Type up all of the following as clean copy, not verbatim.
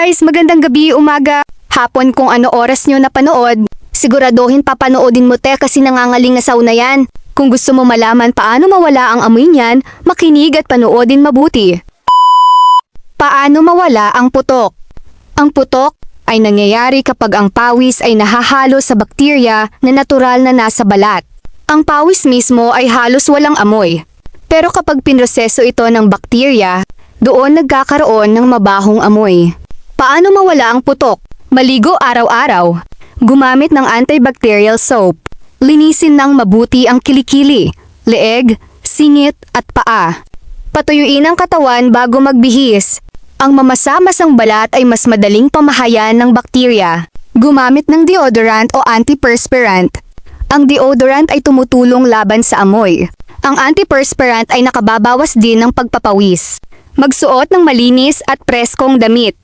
guys, magandang gabi, umaga, hapon kung ano oras nyo napanood. Siguraduhin papanoodin mo kasi nangangaling na sauna yan. Kung gusto mo malaman paano mawala ang amoy niyan, makinig at panoodin mabuti. Paano mawala ang putok? Ang putok ay nangyayari kapag ang pawis ay nahahalo sa bakterya na natural na nasa balat. Ang pawis mismo ay halos walang amoy. Pero kapag pinroseso ito ng bakterya, doon nagkakaroon ng mabahong amoy. Paano mawala ang putok? Maligo araw-araw. Gumamit ng antibacterial soap. Linisin ng mabuti ang kilikili, leeg, singit at paa. Patuyuin ang katawan bago magbihis. Ang mamasa-masang balat ay mas madaling pamahayan ng bakterya. Gumamit ng deodorant o antiperspirant. Ang deodorant ay tumutulong laban sa amoy. Ang antiperspirant ay nakababawas din ng pagpapawis. Magsuot ng malinis at preskong damit.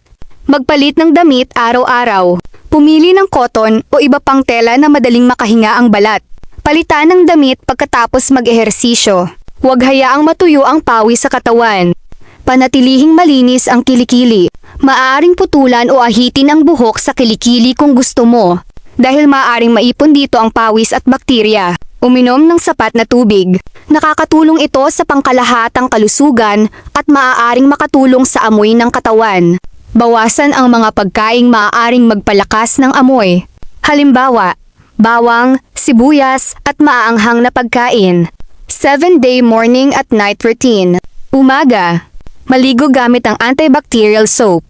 Magpalit ng damit araw-araw. Pumili ng cotton o iba pang tela na madaling makahinga ang balat. Palitan ng damit pagkatapos mag-ehersisyo. Huwag hayaang matuyo ang pawis sa katawan. Panatilihing malinis ang kilikili. Maaaring putulan o ahitin ang buhok sa kilikili kung gusto mo. Dahil maaaring maipon dito ang pawis at bakterya. Uminom ng sapat na tubig. Nakakatulong ito sa pangkalahatang kalusugan at maaaring makatulong sa amoy ng katawan. Bawasan ang mga pagkaing maaaring magpalakas ng amoy. Halimbawa, bawang, sibuyas at maaanghang na pagkain. 7-day morning at night routine. Umaga, maligo gamit ang antibacterial soap.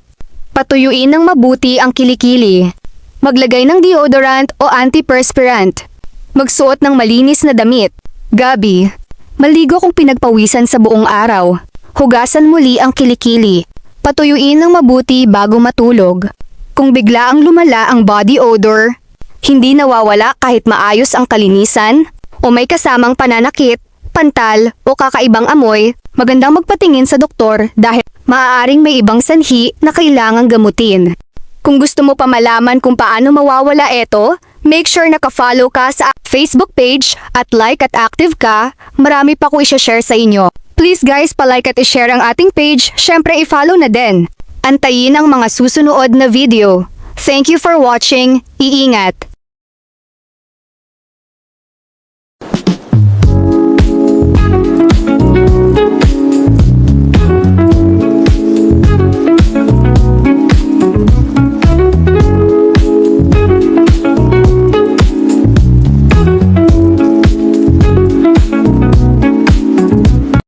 Patuyuin ng mabuti ang kilikili. Maglagay ng deodorant o antiperspirant. Magsuot ng malinis na damit. Gabi, maligo kung pinagpawisan sa buong araw. Hugasan muli ang kilikili. Patuyuin ng mabuti bago matulog. Kung biglaang lumala ang body odor, hindi nawawala kahit maayos ang kalinisan, o may kasamang pananakit, pantal o kakaibang amoy, magandang magpatingin sa doktor dahil maaaring may ibang sanhi na kailangang gamutin. Kung gusto mo pa malaman kung paano mawawala ito, make sure naka-follow ka sa Facebook page at like at active ka. Marami pa ko i-share sa inyo. Please guys, palike at i-share ang ating page. Syempre i-follow na din. Antayin ang mga susunod na video. Thank you for watching. Iingat.